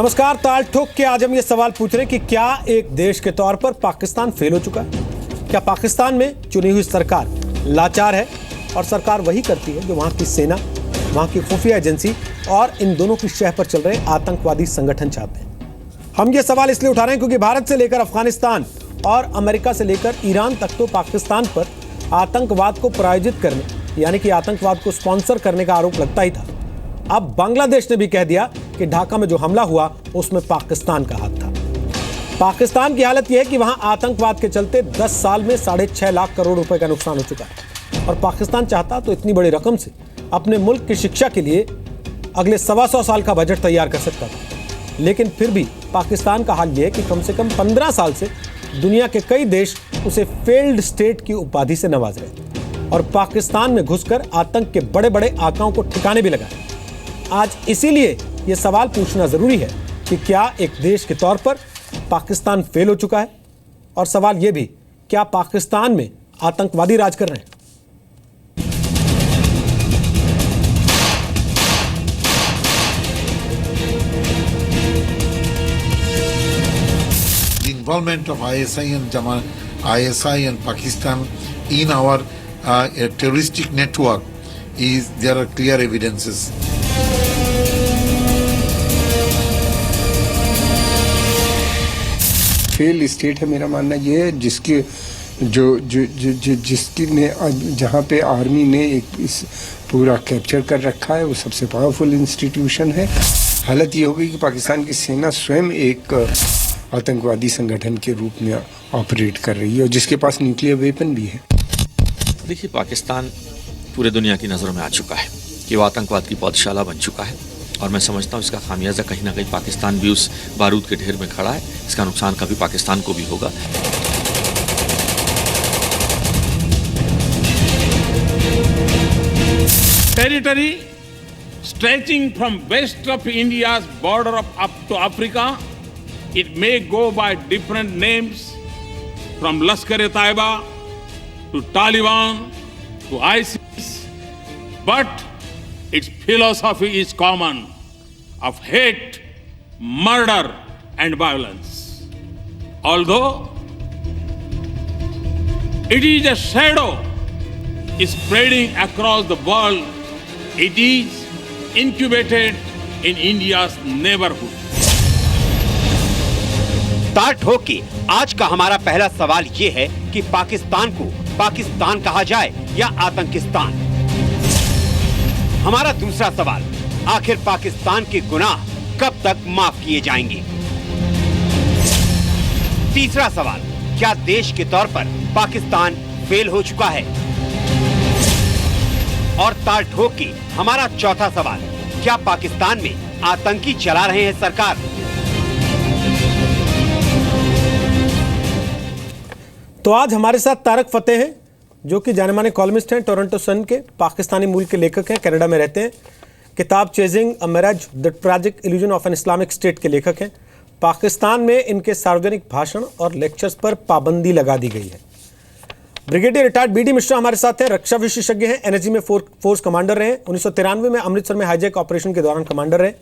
नमस्कार। ताल ठोक के आज हम ये सवाल पूछ रहे हैं कि क्या एक देश के तौर पर पाकिस्तान फेल हो चुका है? क्या पाकिस्तान में चुनी हुई सरकार लाचार है और सरकार वही करती है जो वहां की सेना, वहां की खुफिया एजेंसी और इन दोनों की शह पर चल रहे आतंकवादी संगठन चाहते हैं? हम ये सवाल इसलिए उठा रहे हैं क्योंकि भारत से लेकर अफगानिस्तान और अमेरिका से लेकर ईरान तक तो पाकिस्तान पर आतंकवाद को प्रायोजित करने यानी कि आतंकवाद को स्पॉन्सर करने का आरोप लगता ही था। अब बांग्लादेश ने भी कह दिया कि ढाका में जो हमला हुआ उसमें पाकिस्तान का हाथ था। पाकिस्तान की हालत यह है कि वहां आतंकवाद के चलते 10 साल में 6.5 लाख करोड़ रुपए का नुकसान हो चुका है और पाकिस्तान चाहता तो इतनी बड़ी रकम से अपने मुल्क की शिक्षा के लिए अगले 125 साल का बजट तैयार कर सकता था। लेकिन फिर भी पाकिस्तान का हाल यह है कि कम से कम 15 साल से दुनिया के कई देश उसे फेल्ड स्टेट की उपाधि से नवाज रहे और पाकिस्तान में घुसकर आतंक के बड़े बड़े आकाओं को ठिकाने भी लगाए। आज इसीलिए यह सवाल पूछना जरूरी है कि क्या एक देश के तौर पर पाकिस्तान फेल हो चुका है, और सवाल यह भी क्या पाकिस्तान में आतंकवादी राज कर रहे हैं? The involvement of ISI and Pakistan in our terroristic network there are clear evidences. Fail state है, मेरा मानना ये है, जिसकी जिसकी ने जहाँ पे आर्मी ने एक इस पूरा कैप्चर कर रखा है, वो सबसे पावरफुल इंस्टीट्यूशन है। हालत ये हो गई कि पाकिस्तान की सेना स्वयं एक आतंकवादी संगठन के रूप में ऑपरेट कर रही है और जिसके पास न्यूक्लियर वेपन भी है। देखिए, पाकिस्तान पूरे दुनिया की नज़रों में आ चुका है कि वो आतंकवाद की पौधशाला बन चुका है और मैं समझता हूँ इसका खामियाजा कहीं ना कहीं पाकिस्तान भी उस बारूद के ढेर में खड़ा है। इसका नुकसान कभी पाकिस्तान को भी होगा। Territory stretching from west of India's border up to Africa, it may go by different names, from Lashkar-e-Taiba to Taliban to ISIS, but its philosophy is common, of hate, murder and violence. Although it is a shadow spreading across the world, it is incubated in India's neighborhood. तार ठोक के आज का हमारा पहला सवाल ये है कि पाकिस्तान को पाकिस्तान कहा जाए या आतंकिस्तान। हमारा दूसरा सवाल, आखिर पाकिस्तान के गुनाह कब तक माफ किए जाएंगे? तीसरा सवाल, क्या देश के तौर पर पाकिस्तान फेल हो चुका है? और तार ठोक के हमारा चौथा सवाल, क्या पाकिस्तान में आतंकी चला रहे हैं सरकार? तो आज हमारे साथ तारक फतेह हैं, जो कि जाने माने कॉलमिस्ट हैं, टोरंटो सन के, पाकिस्तानी मूल के लेखक हैं, कनाडा में रहते हैं। किताब chasing a mirage the tragic illusion of an Islamic state के लेखक हैं। पाकिस्तान में इनके सार्वजनिक भाषण और लेक्चर्स पर पाबंदी लगा दी गई है। ब्रिगेडियर रिटायर्ड बीडी मिश्रा हमारे साथ हैं, रक्षा विशेषज्ञ हैं, एनर्जी में फोर्स कमांडर रहे, 1993 में अमृतसर में हाईजैक ऑपरेशन के दौरान कमांडर रहे।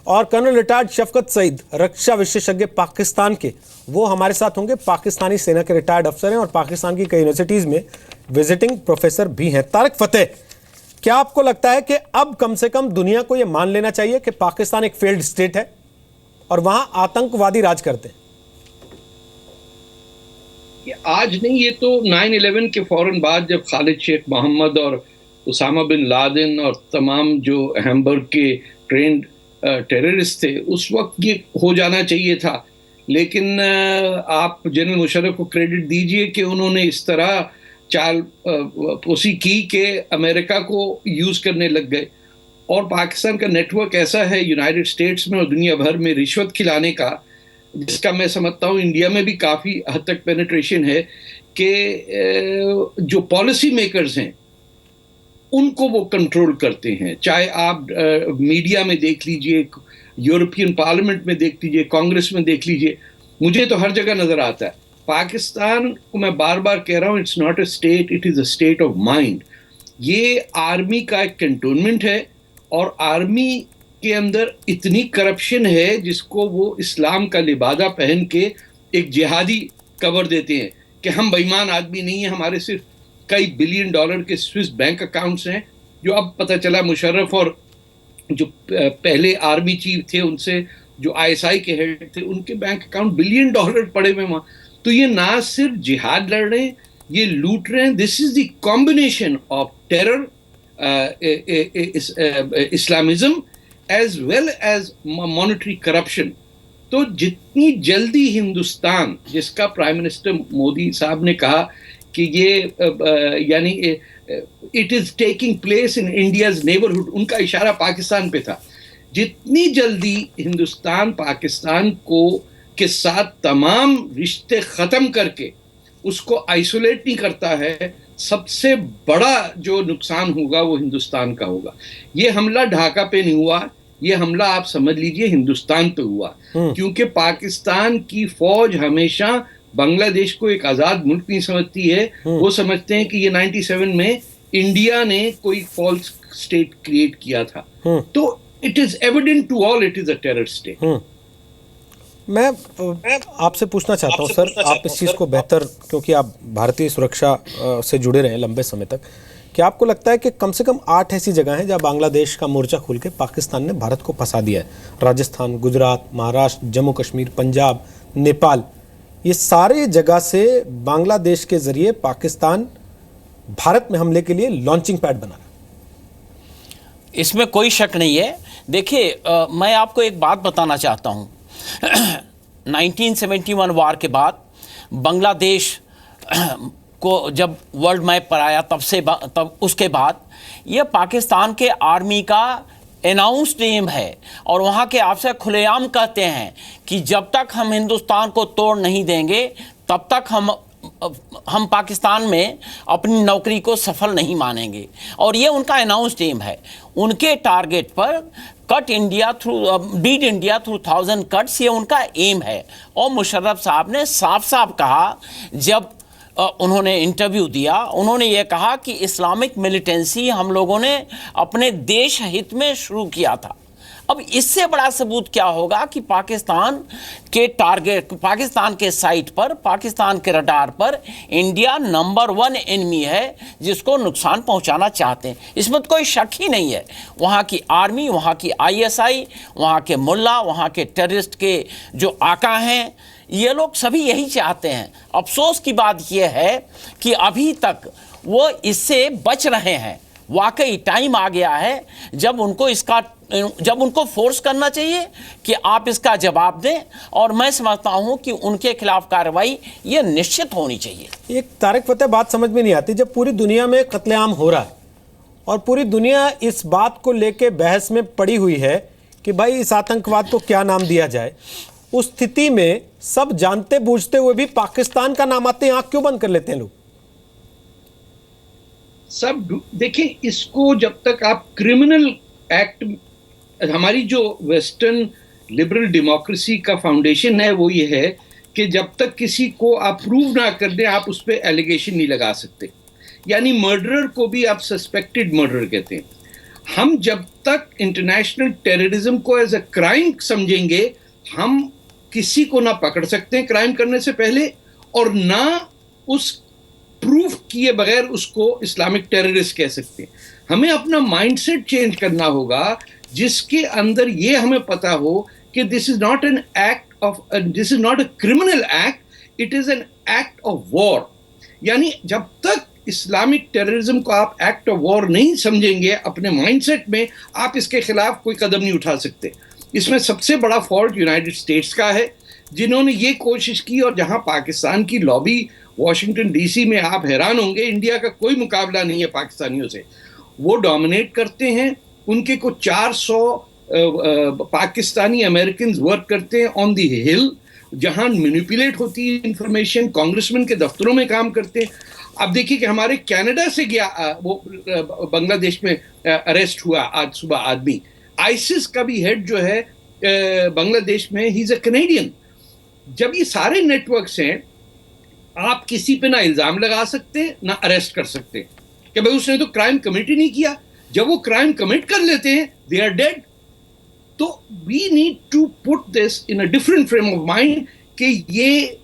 और कर्नल रिटायर्ड शफकत सईद, रक्षा विशेषज्ञ पाकिस्तान के, वो हमारे साथ होंगे। पाकिस्तानी सेना के रिटायर्ड अफसर हैं और पाकिस्तान की कई यूनिवर्सिटीज में विजिटिंग प्रोफेसर भी हैं। तारक फतेह, क्या आपको लगता है कि अब कम से कम दुनिया को यह मान लेना चाहिए कि पाकिस्तान एक फेल्ड स्टेट है और वहां आतंकवादी राज करते हैं? आज नहीं, ये तो 9/11 के फौरन बाद, जब खालिद शेख मोहम्मद और उसामा बिन लादेन और तमाम जो हैम्बर्ग के ट्रेंड टेररिस्ट थे, उस वक्त ये हो जाना चाहिए था। लेकिन आप जनरल मुशर्रफ को क्रेडिट दीजिए कि उन्होंने इस तरह चाल पोसी की कि अमेरिका को यूज़ करने लग गए। और पाकिस्तान का नेटवर्क ऐसा है यूनाइटेड स्टेट्स में और दुनिया भर में रिश्वत खिलाने का, जिसका मैं समझता हूँ इंडिया में भी काफ़ी हद तक पेनिट्रेशन है, कि जो पॉलिसी मेकर्स हैं उनको वो कंट्रोल करते हैं। चाहे आप मीडिया में देख लीजिए, यूरोपियन पार्लियामेंट में देख लीजिए, कांग्रेस में देख लीजिए, मुझे तो हर जगह नज़र आता है। पाकिस्तान को मैं बार बार कह रहा हूँ, it's not a state, it is a state of mind. ये आर्मी का एक कैंटोनमेंट है और आर्मी के अंदर इतनी करप्शन है जिसको वो इस्लाम का लिबादा पहन के एक जिहादी कवर देते हैं कि हम बेईमान आदमी नहीं है, हमारे सिर्फ कई बिलियन डॉलर के स्विस बैंक अकाउंट्स हैं। जो अब पता चला मुशर्रफ और जो पहले आर्मी चीफ थे उनसे जो आईएसआई के हेड थे उनके बैंक अकाउंट बिलियन डॉलर पड़े हुए वहां। तो ये ना सिर्फ जिहाद लड़ रहे हैं, ये लूट रहे हैं। This is the combination of terror, Islamism as well as monetary corruption. तो जितनी जल्दी हिंदुस्तान, जिसका प्राइम मिनिस्टर मोदी साहब ने कहा कि ये यानी it is taking place in India's neighbourhood, उनका इशारा पाकिस्तान पे था। जितनी जल्दी हिंदुस्तान पाकिस्तान को के साथ तमाम रिश्ते खत्म करके उसको आइसोलेट नहीं करता है, सबसे बड़ा जो नुकसान होगा वो हिंदुस्तान का होगा। ये हमला ढाका पे नहीं हुआ, ये हमला आप समझ लीजिए हिंदुस्तान पे हुआ, क्योंकि पाकिस्तान की फौज हमेशा बांग्लादेश को एक आजाद मुल्क नहीं समझती है। वो समझते हैं कि ये 97 में इंडिया ने कोई फॉल्स स्टेट क्रिएट किया था। तो it is evident to all it is a terror state. मैं आपसे पूछना चाहता हूं सर, आप इस चीज़ को बेहतर, क्योंकि आप भारतीय सुरक्षा से जुड़े रहे लंबे समय तक, क्या आपको लगता है कि कम से कम 8 ऐसी जगह हैं जहां बांग्लादेश का मोर्चा खुल के पाकिस्तान ने भारत को फंसा दिया है? राजस्थान, गुजरात, महाराष्ट्र, जम्मू कश्मीर, पंजाब, नेपाल, ये सारे जगह से बांग्लादेश के जरिए पाकिस्तान भारत में हमले के लिए लॉन्चिंग पैड बना रहा है। इसमें कोई शक नहीं है। देखिए, मैं आपको एक बात बताना चाहता हूं। 1971 वार के बाद बांग्लादेश को जब वर्ल्ड मैप पर आया, तब उसके बाद यह पाकिस्तान के आर्मी का अनाउंस्ड एम है, और वहाँ के अफसर खुलेआम कहते हैं कि जब तक हम हिंदुस्तान को तोड़ नहीं देंगे तब तक हम पाकिस्तान में अपनी नौकरी को सफल नहीं मानेंगे। और ये उनका अनाउंस्ड एम है। उनके टारगेट पर cut India through beat India through 1000 cuts, ये उनका एम है। और मुशर्रफ साहब ने साफ साफ कहा, जब उन्होंने इंटरव्यू दिया, उन्होंने ये कहा कि इस्लामिक मिलिटेंसी हम लोगों ने अपने देश हित में शुरू किया था। अब इससे बड़ा सबूत क्या होगा कि पाकिस्तान के टारगेट, पाकिस्तान के साइट पर, पाकिस्तान के रडार पर इंडिया नंबर 1 एनिमी है जिसको नुकसान पहुंचाना चाहते हैं। इसमें कोई शक ही नहीं है। वहाँ की आर्मी, वहाँ की आईएसआई, वहाँ के मुल्ला, वहाँ के टेररिस्ट के जो आका हैं, ये लोग सभी यही चाहते हैं। अफसोस की बात यह है कि अभी तक वो इससे बच रहे हैं। वाकई टाइम आ गया है जब उनको फोर्स करना चाहिए कि आप इसका जवाब दें, और मैं समझता हूं कि उनके खिलाफ कार्रवाई ये निश्चित होनी चाहिए। एक तारिक फतेह, बात समझ में नहीं आती, जब पूरी दुनिया में कत्लेआम हो रहा है और पूरी दुनिया इस बात को लेके बहस में पड़ी हुई है कि भाई इस आतंकवाद को क्या नाम दिया जाए, उस स्थिति में सब जानते बूझते हुए भी पाकिस्तान का नाम आते हैं, आंख क्यों बंद कर लेते हैं लोग? सब देखिए, इसको जब तक आप क्रिमिनल एक्ट, हमारी जो वेस्टर्न लिबरल डेमोक्रेसी का फाउंडेशन है वो ये है कि जब तक किसी को आप प्रूव ना कर दें आप उस पर एलिगेशन नहीं लगा सकते। यानी मर्डरर को भी आप सस्पेक्टेड मर्डर कहते हैं। हम जब तक इंटरनेशनल टेररिज्म को एज अ क्राइम समझेंगे, हम किसी को ना पकड़ सकते हैं क्राइम करने से पहले, और ना उस प्रूफ किए बगैर उसको इस्लामिक टेररिस्ट कह सकते हैं। हमें अपना माइंडसेट चेंज करना होगा जिसके अंदर ये हमें पता हो कि this is not an act of, this is not a criminal act, it is an act of war. यानी जब तक इस्लामिक टेररिज्म को आप एक्ट ऑफ वॉर नहीं समझेंगे अपने माइंडसेट में, आप इसके खिलाफ कोई कदम नहीं उठा सकते। इसमें सबसे बड़ा फॉल्ट यूनाइटेड स्टेट्स का है, जिन्होंने ये कोशिश की, और जहां पाकिस्तान की लॉबी वॉशिंगटन डीसी में, आप हैरान होंगे, इंडिया का कोई मुकाबला नहीं है पाकिस्तानियों से। वो डोमिनेट करते हैं। उनके को 400 पाकिस्तानी अमेरिकन वर्क करते हैं ऑन दी हिल, जहां मैनिपुलेट होती है इंफॉर्मेशन। कांग्रेसमैन के दफ्तरों में काम करते हैं। अब देखिए कि हमारे कनाडा से गया वो बांग्लादेश में अरेस्ट हुआ आज सुबह आदमी। आईसिस का भी हेड जो है बांग्लादेश में, ही इज अ कैनेडियन। जब ये सारे नेटवर्क्स हैं, आप किसी पे ना इल्जाम लगा सकते ना अरेस्ट कर सकते कि भाई उसने तो क्राइम कमिट ही नहीं किया। जब वो क्राइम कमिट कर लेते हैं, दे आर डेड। तो we need to put this in a different frame of mind कि ये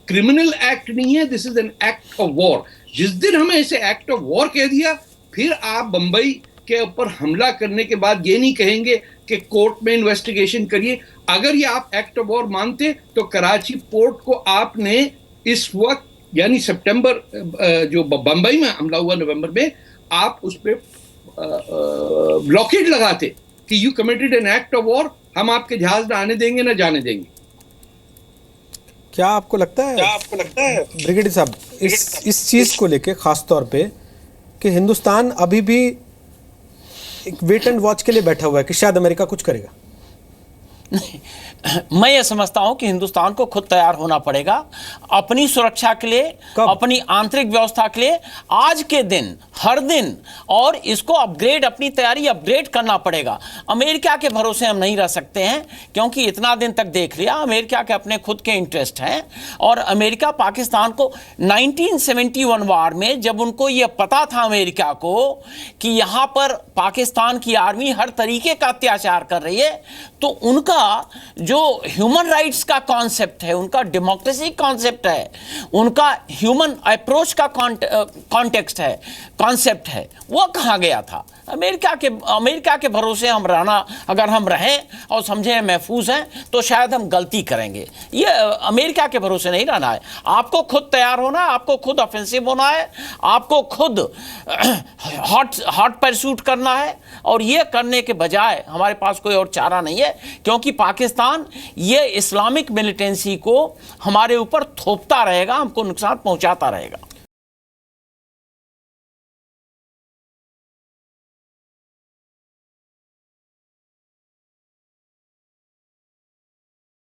क्रिमिनल एक्ट नहीं है, this is an act of war. जिस दिन हमें इसे एक्ट ऑफ वॉर कह दिया, फिर आप बंबई के ऊपर हमला करने के बाद ये नहीं कहेंगे कि कोर्ट में इन्वेस्टिगेशन करिए। अगर ये आप एक्ट ऑफ वॉर मानते तो कराची पोर्ट को आपने इस वक्त यानी सितंबर जो बंबई में हमला हुआ नवंबर में, आप उस पर ब्लॉकेड लगाते कि you committed N act of war, हम आपके जहाज ना आने देंगे ना जाने देंगे। क्या आपको लगता है ब्रिगेडियर साहब इस चीज को लेके खास तौर पे कि हिंदुस्तान अभी भी एक वेट एंड वॉच के लिए बैठा हुआ है कि शायद अमेरिका कुछ करेगा? मैं ये समझता हूं कि हिंदुस्तान को खुद तैयार होना पड़ेगा अपनी सुरक्षा के लिए, अपनी आंतरिक व्यवस्था के लिए, आज के दिन हर दिन, और इसको अपनी तैयारी अपग्रेड करना पड़ेगा। अमेरिका के भरोसे हम नहीं रह सकते हैं, क्योंकि इतना दिन तक देख लिया अमेरिका के अपने खुद के इंटरेस्ट हैं। और अमेरिका पाकिस्तान को 1971 वार में जब उनको ये पता था अमेरिका को कि यहां पर पाकिस्तान की आर्मी हर तरीके का अत्याचार कर रही है, तो उनका जो ह्यूमन राइट्स का कॉन्सेप्ट है, उनका डेमोक्रेसी कॉन्सेप्ट है, उनका ह्यूमन अप्रोच का कॉन्टेक्स्ट है, कॉन्सेप्ट है, वो कहाँ गया था? अमेरिका के भरोसे हम रहना, अगर हम रहें और समझें महफूज हैं तो शायद हम गलती करेंगे। ये अमेरिका के भरोसे नहीं रहना है। आपको खुद तैयार होना है, आपको खुद ऑफेंसिव होना है, आपको खुद हॉट परसूट करना है, और ये करने के बजाय हमारे पास कोई और चारा नहीं है, क्योंकि पाकिस्तान ये इस्लामिक मिलिटेंसी को हमारे ऊपर थोपता रहेगा, हमको नुकसान पहुंचाता रहेगा।